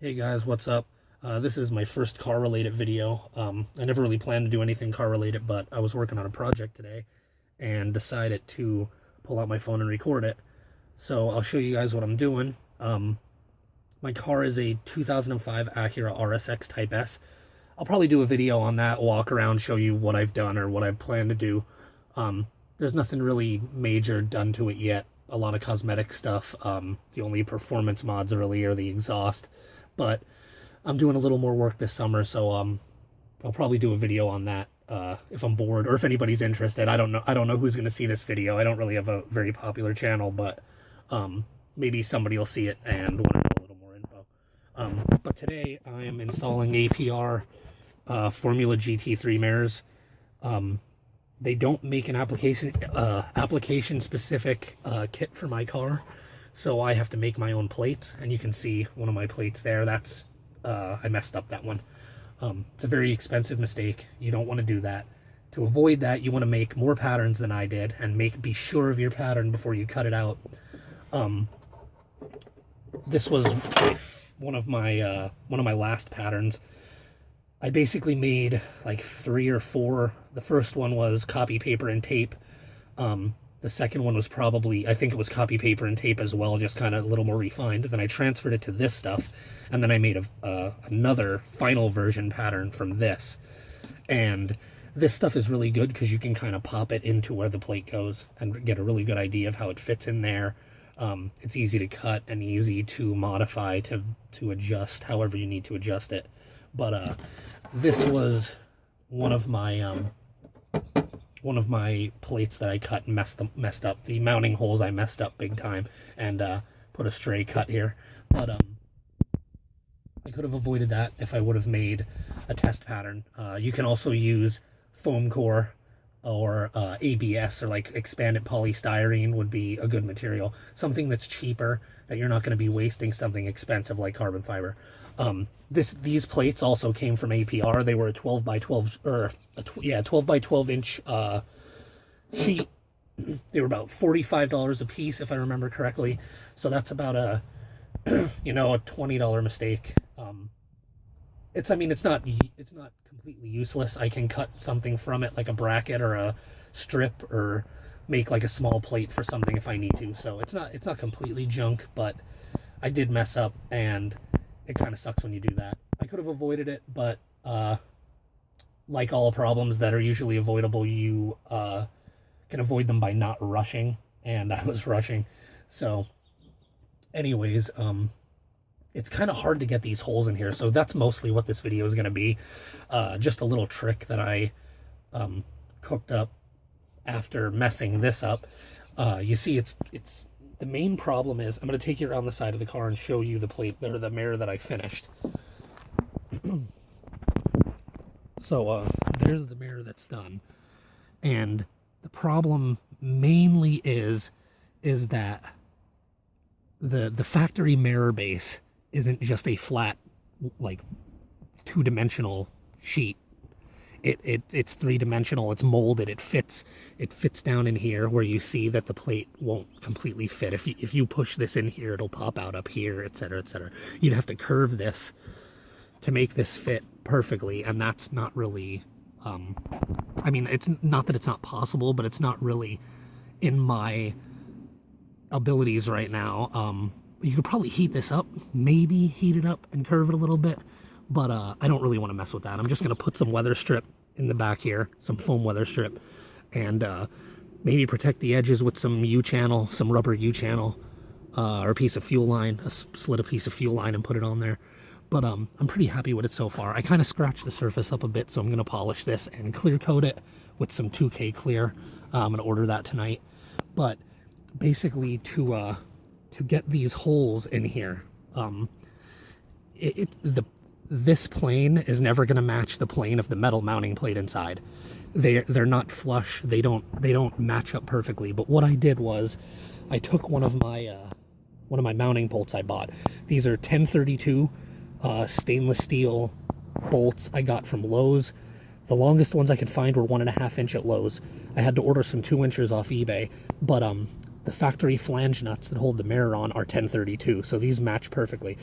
Hey guys, what's up? This is my first car related video. I never really planned to do anything car related, but I was working on a project today and decided to pull out my phone and record it. So I'll show you guys what I'm doing. My car is a 2005 Acura RSX Type S. I'll probably do a video on that, walk around, show you what I've done or what I plan to do. There's nothing really major done to it yet. A lot of cosmetic stuff. The only performance mods really are the exhaust. But I'm doing a little more work this summer, so I'll probably do a video on that if I'm bored or if anybody's interested. I don't know who's going to see this video. I don't really have a very popular channel, but maybe somebody will see it and want to know a little more info. But today I am installing APR Formula GT3 mirrors. They don't make an application specific kit for my car. So I have to make my own plates, and you can see one of my plates there. That's, I messed up that one. It's a very expensive mistake. You don't want to do that. To avoid that, you want to make more patterns than I did, and be sure of your pattern before you cut it out. This was one of my last patterns. I basically made like 3 or 4. The first one was copy paper and tape. The second one was probably, I think it was copy paper and tape as well, just kind of a little more refined. Then I transferred it to this stuff, and then I made another final version pattern from this. And this stuff is really good because you can kind of pop it into where the plate goes and get a really good idea of how it fits in there. It's easy to cut and easy to modify to adjust however you need to adjust it. But this was one of my plates that I cut and messed up. The mounting holes I messed up big time and put a stray cut here. But I could have avoided that if I would have made a test pattern. You can also use foam core or ABS, or like expanded polystyrene would be a good material. Something that's cheaper, that you're not going to be wasting something expensive like carbon fiber. These plates also came from APR. They were a 12 by 12 12 by 12 inch sheet. They were about $45 a piece if I remember correctly. So that's about a a $20 mistake. It's not completely useless. I can cut something from it, like a bracket or a strip, or make like a small plate for something if I need to. So it's not completely junk, but I did mess up, and it kind of sucks when you do that. I could have avoided it, but like all problems that are usually avoidable, you can avoid them by not rushing, and I was rushing. So anyways, it's kind of hard to get these holes in here, so that's mostly what this video is going to be. Just a little trick that I cooked up after messing this up. You see, it's the main problem is, I'm going to take you around the side of the car and show you the plate, or the mirror that I finished. So there's the mirror that's done, and the problem mainly is that the factory mirror base isn't just a flat, like, 2-dimensional sheet. It's 3-dimensional. It's molded. It fits down in here where you see that the plate won't completely fit. If you push this in here, it'll pop out up here, etc., etc. You'd have to curve this to make this fit perfectly, and that's not really, I mean, it's not that it's not possible, but it's not really in my abilities right now. You could probably heat this up, maybe heat it up and curve it a little bit, but I don't really want to mess with that. I'm just going to put some weather strip in the back here, some foam weather strip, and maybe protect the edges with some U-channel, some rubber U-channel, or a piece of fuel line, slit a piece of fuel line and put it on there. But I'm pretty happy with it so far. I kind of scratched the surface up a bit, so I'm going to polish this and clear coat it with some 2K clear. I'm going to order that tonight. But basically, to get these holes in here, this plane is never going to match the plane of the metal mounting plate inside. They're not flush. They don't match up perfectly. But what I did was, I took one of my mounting bolts I bought. These are 1032 stainless steel bolts I got from Lowe's. The longest ones I could find were 1.5 inch at Lowe's. I had to order some 2 inches off eBay, but the factory flange nuts that hold the mirror on are 1032, so these match perfectly.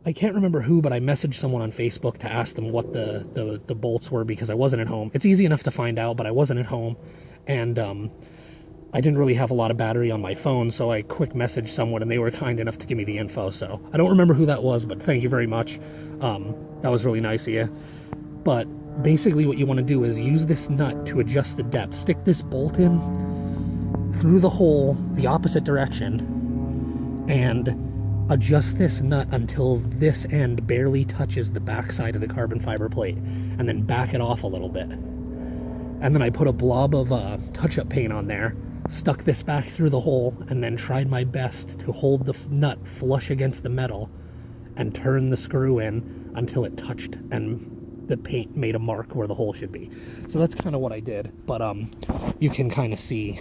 I can't remember who, but I messaged someone on Facebook to ask them what the bolts were because I wasn't at home. It's easy enough to find out, but I wasn't at home, and I didn't really have a lot of battery on my phone, so I quick messaged someone, and they were kind enough to give me the info. So I don't remember who that was, but thank you very much. That was really nice of you. But basically what you want to do is use this nut to adjust the depth. Stick this bolt in through the hole the opposite direction and adjust this nut until this end barely touches the backside of the carbon fiber plate, and then back it off a little bit. And then I put a blob of touch-up paint on there, stuck this back through the hole, and then tried my best to hold the nut flush against the metal and turn the screw in until it touched and the paint made a mark where the hole should be. So that's kind of what I did, but you can kind of see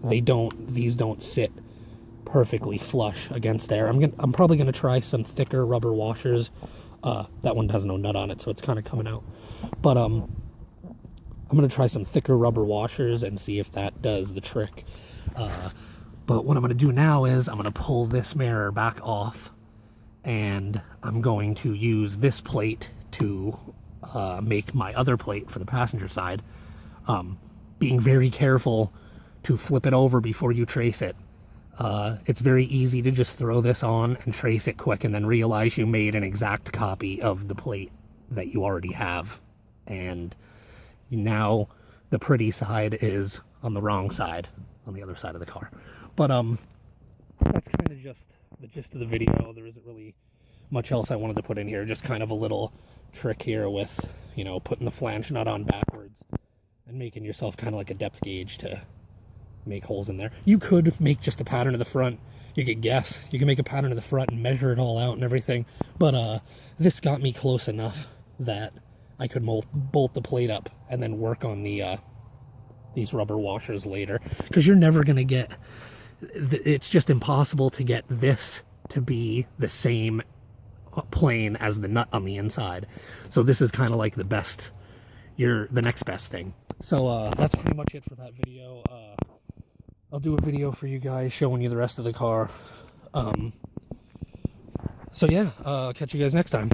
these don't sit perfectly flush against there. I'm probably gonna try some thicker rubber washers. That one has no nut on it, so it's kind of coming out, but I'm gonna try some thicker rubber washers and see if that does the trick. But what I'm gonna do now is I'm gonna pull this mirror back off, and I'm going to use this plate to make my other plate for the passenger side, being very careful to flip it over before you trace it. It's very easy to just throw this on and trace it quick and then realize you made an exact copy of the plate that you already have, and now the pretty side is on the wrong side, on the other side of the car. But that's kind of just the gist of the video. There isn't really much else I wanted to put in here, just kind of a little trick here with, you know, putting the flange nut on backwards and making yourself kind of like a depth gauge to make holes in there. You could make just a pattern of the front. You could guess. You can make a pattern of the front and measure it all out and everything. But this got me close enough that I could bolt the plate up and then work on the these rubber washers later. Because you're never going to get... It's just impossible to get this to be the same plane as the nut on the inside. So this is kind of like the best... the next best thing. So that's pretty much it for that video. I'll do a video for you guys showing you the rest of the car. So yeah, I'll catch you guys next time.